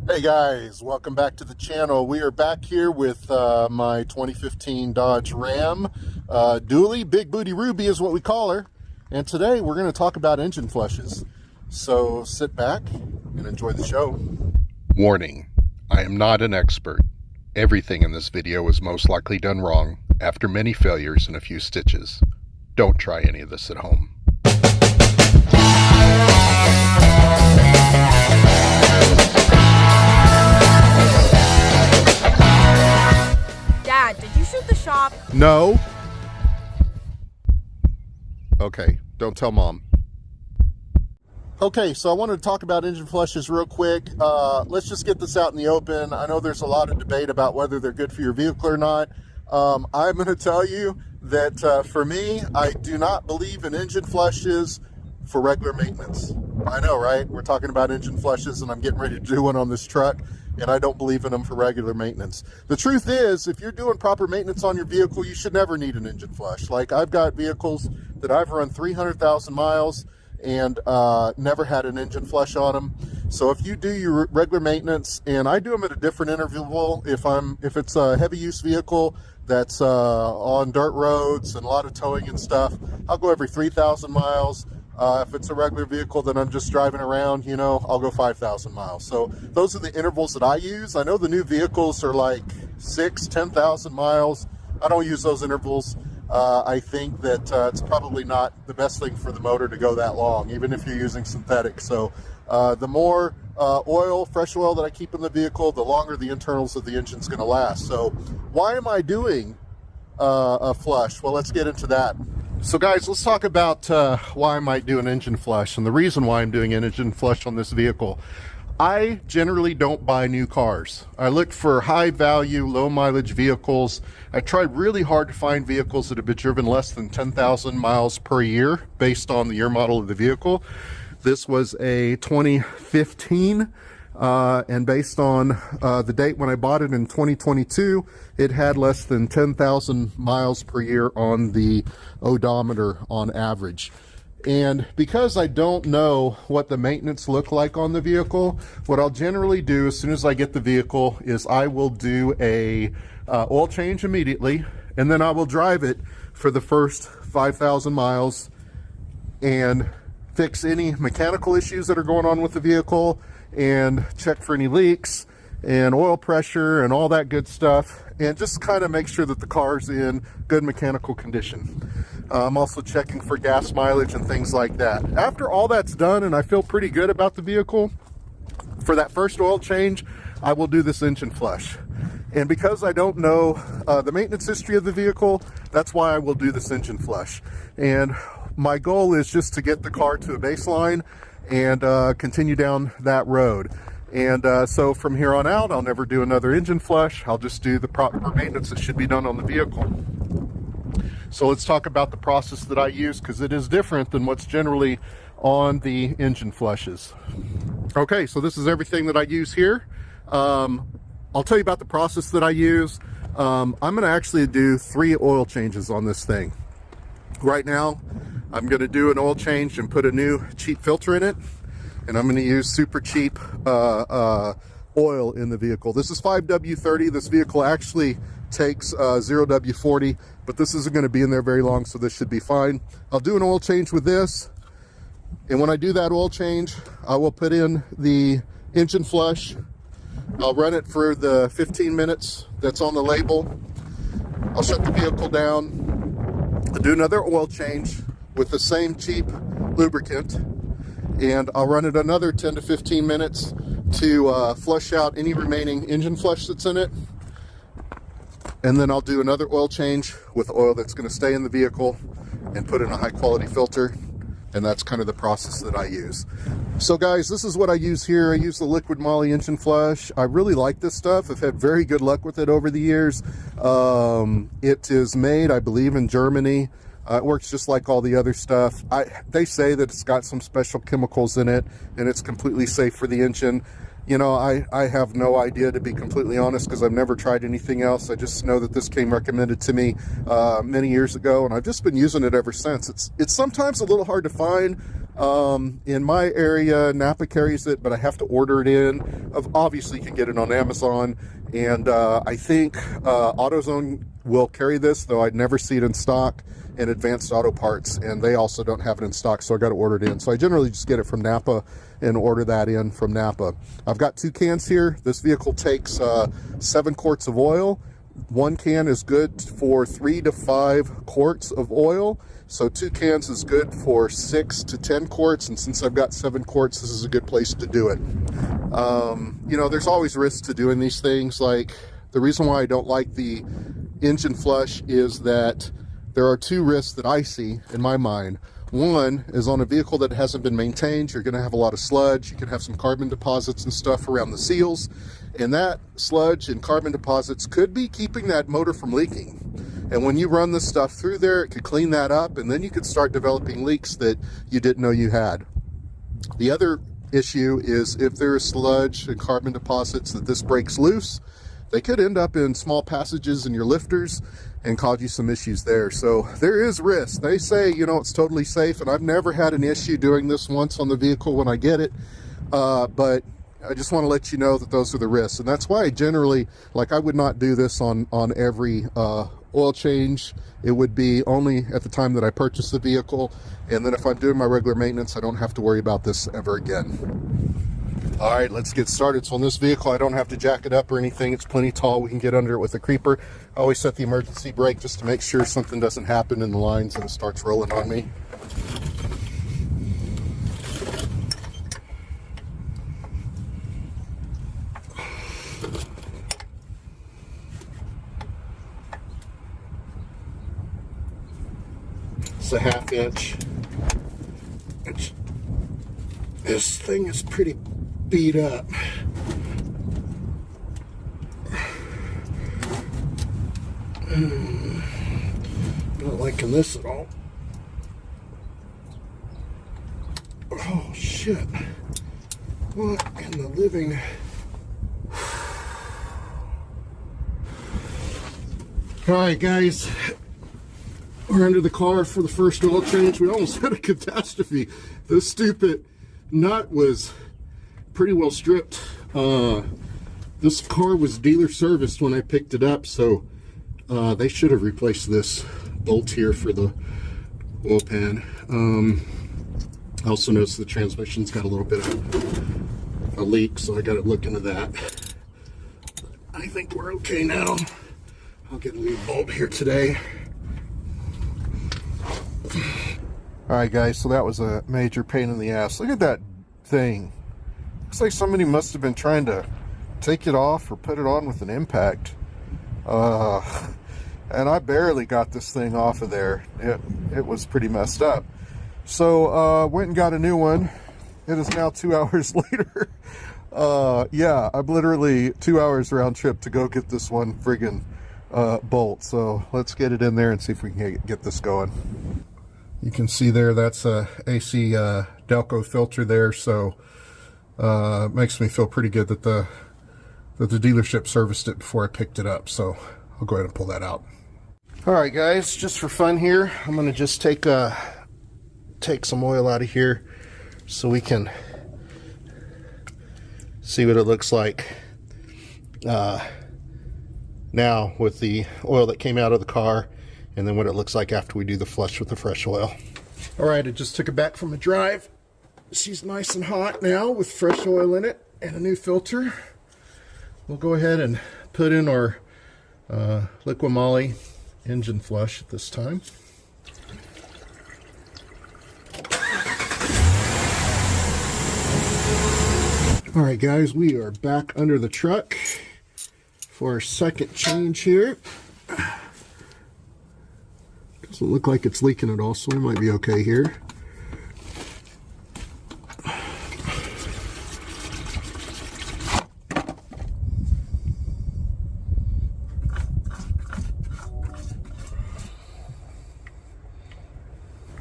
Hey guys, welcome back to the channel. We are back here with my 2015 Dodge Ram Dually. Big Booty Ruby is what we call her. And today we're going to talk about engine flushes. So sit back and enjoy the show. Warning, I am not an expert. Everything in this video was most likely done wrong after many failures and a few stitches. Don't try any of this at home. Dad, did you shoot the shop? No. Okay, don't tell Mom. Okay, so I wanted to talk about engine flushes real quick. Let's just get this out in the open. I know there's a lot of debate about whether they're good for your vehicle or not. I'm going to tell you that for me, I do not believe in engine flushes for regular maintenance. I know, right? We're talking about engine flushes and I'm getting ready to do one on this truck, and I don't believe in them for regular maintenance. The truth is, if you're doing proper maintenance on your vehicle, you should never need an engine flush. Like, I've got vehicles that I've run 300,000 miles and never had an engine flush on them. So if you do your regular maintenance, and I do them at a different interval, if it's a heavy use vehicle that's on dirt roads and a lot of towing and stuff, I'll go every 3,000 miles. If it's a regular vehicle that I'm just driving around, you know, I'll go 5,000 miles. So those are the intervals that I use. I know the new vehicles are like 10,000 miles. I don't use those intervals. I think that it's probably not the best thing for the motor to go that long, even if you're using synthetic. So the more fresh oil that I keep in the vehicle, the longer the internals of the engine's going to last. So why am I doing a flush? Well, let's get into that. So guys, let's talk about why I might do an engine flush and the reason why I'm doing an engine flush on this vehicle. I generally don't buy new cars. I look for high value, low mileage vehicles. I try really hard to find vehicles that have been driven less than 10,000 miles per year based on the year model of the vehicle. This was a 2015 and based on the date when I bought it in 2022, it had less than 10,000 miles per year on the odometer on average. And because I don't know what the maintenance look like on the vehicle, what I'll generally do as soon as I get the vehicle is I will do a oil change immediately, and then I will drive it for the first 5,000 miles and fix any mechanical issues that are going on with the vehicle and check for any leaks and oil pressure and all that good stuff, and just kind of make sure that the car's in good mechanical condition. I'm also checking for gas mileage and things like that. After all that's done and I feel pretty good about the vehicle, for that first oil change, I will do this engine flush. And because I don't know the maintenance history of the vehicle, that's why I will do this engine flush. And my goal is just to get the car to a baseline and continue down that road. And so from here on out, I'll never do another engine flush. I'll just do the proper maintenance that should be done on the vehicle. So let's talk about the process that I use, because it is different than what's generally on the engine flushes. Okay, so this is everything that I use here. I'll tell you about the process that I use. I'm going to actually do 3 oil changes on this thing. Right now, I'm going to do an oil change and put a new cheap filter in it. And I'm going to use super cheap oil in the vehicle. This is 5W30. This vehicle actually takes 0W40, but this isn't going to be in there very long, so this should be fine. I'll do an oil change with this, and when I do that oil change, I will put in the engine flush. I'll run it for the 15 minutes that's on the label. I'll shut the vehicle down. I'll do another oil change with the same cheap lubricant, and I'll run it another 10 to 15 minutes to flush out any remaining engine flush that's in it. And then I'll do another oil change with oil that's going to stay in the vehicle and put in a high quality filter. And that's kind of the process that I use. So guys, this is what I use here. I use the Liquid Moly engine flush. I really like this stuff. I've had very good luck with it over the years. It is made, I believe, in Germany. It works just like all the other stuff. They say that it's got some special chemicals in it and it's completely safe for the engine. You know, I have no idea, to be completely honest, because I've never tried anything else. I just know that this came recommended to me many years ago, and I've just been using it ever since. It's sometimes a little hard to find. In my area, Napa carries it, but I have to order it in. Obviously, you can get it on Amazon, and I think AutoZone will carry this, though I'd never see it in stock in Advanced Auto Parts, and they also don't have it in stock, so I got to order it in. So I generally just get it from Napa and order that in from Napa. I've got 2 cans here. This vehicle takes 7 quarts of oil. 1 can is good for 3 to 5 quarts of oil. So 2 cans is good for 6 to 10 quarts. And since I've got 7 quarts, this is a good place to do it. You know, there's always risks to doing these things. Like, the reason why I don't like the engine flush is that there are 2 risks that I see in my mind. One is on a vehicle that hasn't been maintained, you're going to have a lot of sludge. You can have some carbon deposits and stuff around the seals, and that sludge and carbon deposits could be keeping that motor from leaking. And when you run this stuff through there, it could clean that up, and then you could start developing leaks that you didn't know you had. The other issue is if there is sludge and carbon deposits that this breaks loose, they could end up in small passages in your lifters and cause you some issues there. So there is risk. They say, you know, it's totally safe, and I've never had an issue doing this once on the vehicle when I get it, but I just want to let you know that those are the risks. And that's why I generally, like, I would not do this on every oil change. It would be only at the time that I purchase the vehicle, and then if I'm doing my regular maintenance, I don't have to worry about this ever again. All right, let's get started. So on this vehicle, I don't have to jack it up or anything. It's plenty tall. We can get under it with a creeper. I always set the emergency brake just to make sure something doesn't happen in the lines and it starts rolling on me. It's a 1/2 inch. This thing is pretty beat up. Not liking this at all. Oh shit. What in the living? Alright guys, we're under the car for the first oil change. We almost had a catastrophe. This stupid nut was pretty well stripped. This car was dealer serviced when I picked it up, so they should have replaced this bolt here for the oil pan. I also noticed the transmission's got a little bit of a leak, so I got to look into that. I think we're okay now. I'll get a new bolt here today. Alright guys, so that was a major pain in the ass. Look at that thing. Looks like somebody must have been trying to take it off or put it on with an impact. And I barely got this thing off of there. It was pretty messed up. So went and got a new one. It is now 2 hours later. Yeah, I'm literally 2 hours round trip to go get this one friggin' bolt. So let's get it in there and see if we can get this going. You can see there, that's a AC Delco filter there, so it makes me feel pretty good that the dealership serviced it before I picked it up. So I'll go ahead and pull that out. All right, guys, just for fun here, I'm gonna just take some oil out of here so we can see what it looks like now with the oil that came out of the car, and then what it looks like after we do the flush with the fresh oil. All right, I just took it back from a drive. She's nice and hot now with fresh oil in it and a new filter. We'll go ahead and put in our Liqui Moly engine flush at this time. All right, guys, we are back under the truck for our second change here. Doesn't look like it's leaking at all, so we might be okay here.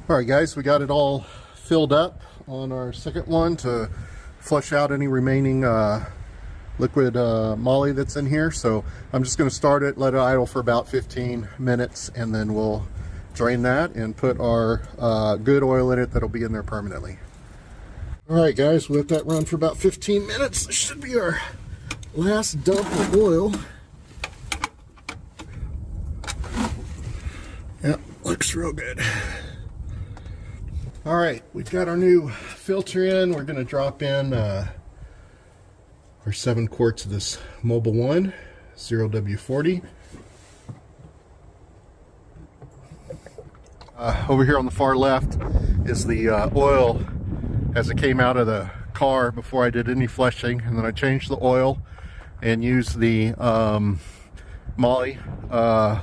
All right, guys, we got it all filled up on our second one to flush out any remaining liquid Moly that's in here. So I'm just going to start it, let it idle for about 15 minutes, and then we'll drain that and put our good oil in it that'll be in there permanently. All right, guys, we'll let that run for about 15 minutes. This should be our last dump of oil. Yep, looks real good. All right, we've got our new filter in. We're going to drop in our 7 quarts of this Mobil 1 0W40. Over here on the far left is the oil as it came out of the car before I did any flushing, and then I changed the oil and used the Moly,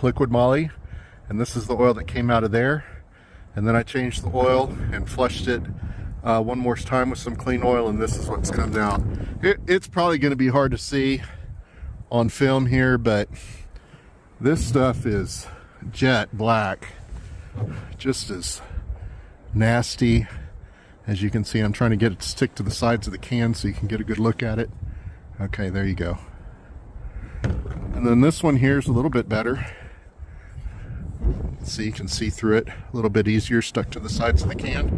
liquid Moly, and this is the oil that came out of there. And then I changed the oil and flushed it one more time with some clean oil, and this is what's come out. It's probably going to be hard to see on film here, but this stuff is jet black, just as nasty as you can see. I'm trying to get it to stick to the sides of the can so you can get a good look at it. Okay, there you go. And then this one here is a little bit better. See, you can see through it a little bit easier, stuck to the sides of the can,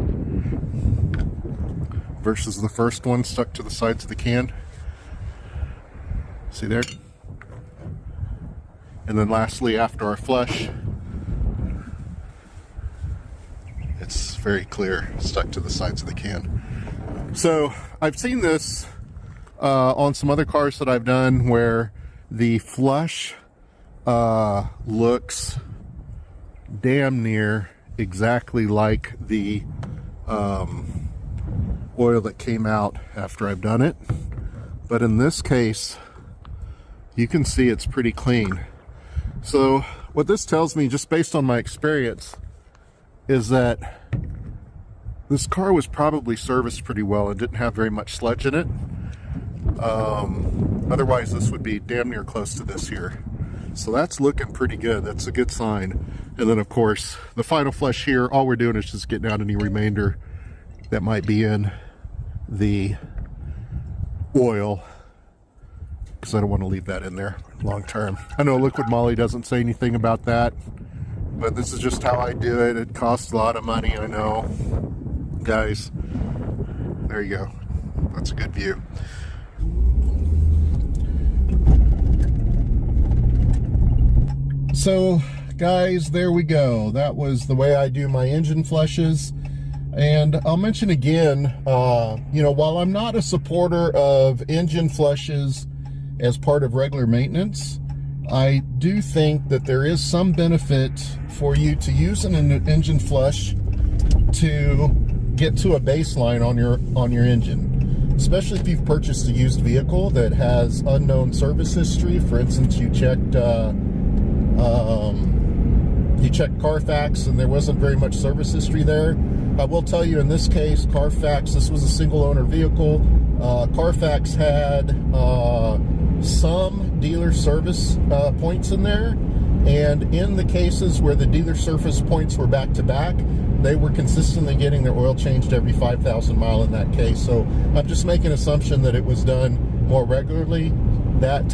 versus the first one stuck to the sides of the can. See there? And then lastly, after our flush, it's very clear, stuck to the sides of the can. So I've seen this on some other cars that I've done where the flush looks damn near exactly like the oil that came out after I've done it, but in this case you can see it's pretty clean. So what this tells me, just based on my experience, is that this car was probably serviced pretty well and didn't have very much sludge in it. Otherwise this would be damn near close to this here. So that's looking pretty good. That's a good sign. And then of course the final flush here, all we're doing is just getting out any remainder that might be in the oil, because I don't want to leave that in there long term. I know liquid Moly doesn't say anything about that, but this is just how I do it. It costs a lot of money, I know. Guys, there you go. That's a good view. So guys, there we go. That was the way I do my engine flushes. And I'll mention again, you know, while I'm not a supporter of engine flushes as part of regular maintenance, I do think that there is some benefit for you to use an engine flush to get to a baseline on your engine, especially if you've purchased a used vehicle that has unknown service history. For instance, you checked Carfax and there wasn't very much service history there. I will tell you, in this case, Carfax, this was a single owner vehicle. Carfax had some dealer service points in there, and in the cases where the dealer service points were back to back, they were consistently getting their oil changed every 5,000 miles in that case. So I'm just making an assumption that it was done more regularly. That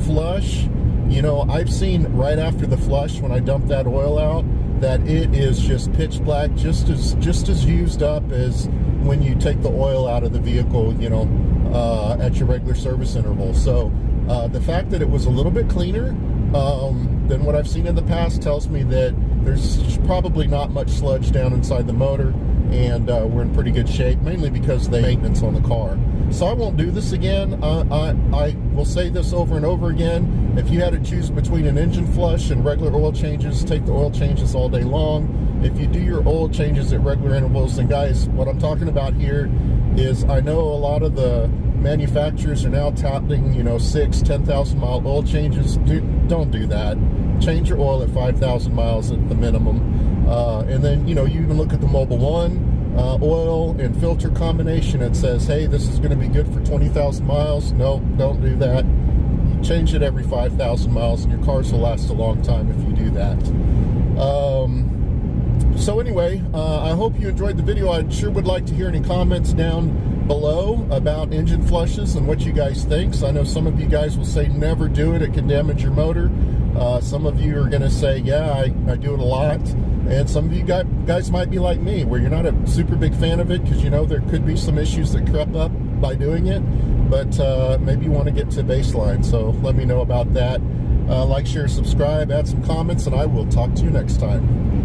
flush, you know, I've seen right after the flush, when I dump that oil out, that it is just pitch black, just as used up as when you take the oil out of the vehicle, you know, at your regular service interval. So the fact that it was a little bit cleaner than what I've seen in the past tells me that there's probably not much sludge down inside the motor, and we're in pretty good shape, mainly because of the maintenance on the car. So I won't do this again. I will say this over and over again. If you had to choose between an engine flush and regular oil changes, take the oil changes all day long. If you do your oil changes at regular intervals, then guys, what I'm talking about here is, I know a lot of the manufacturers are now touting, you know, 10,000 mile oil changes. Don't do that. Change your oil at 5,000 miles at the minimum. And then, you know, you even look at the Mobil 1 oil and filter combination. It says, hey, this is going to be good for 20,000 miles. No, don't do that. You change it every 5,000 miles, and your cars will last a long time if you do that. So anyway, I hope you enjoyed the video. I sure would like to hear any comments down below about engine flushes and what you guys think. So I know some of you guys will say never do it, it can damage your motor. Some of you are going to say, yeah, I do it a lot. And some of you guys might be like me, where you're not a super big fan of it because you know there could be some issues that creep up by doing it. But maybe you want to get to baseline. So let me know about that. Like, share, subscribe, add some comments, and I will talk to you next time.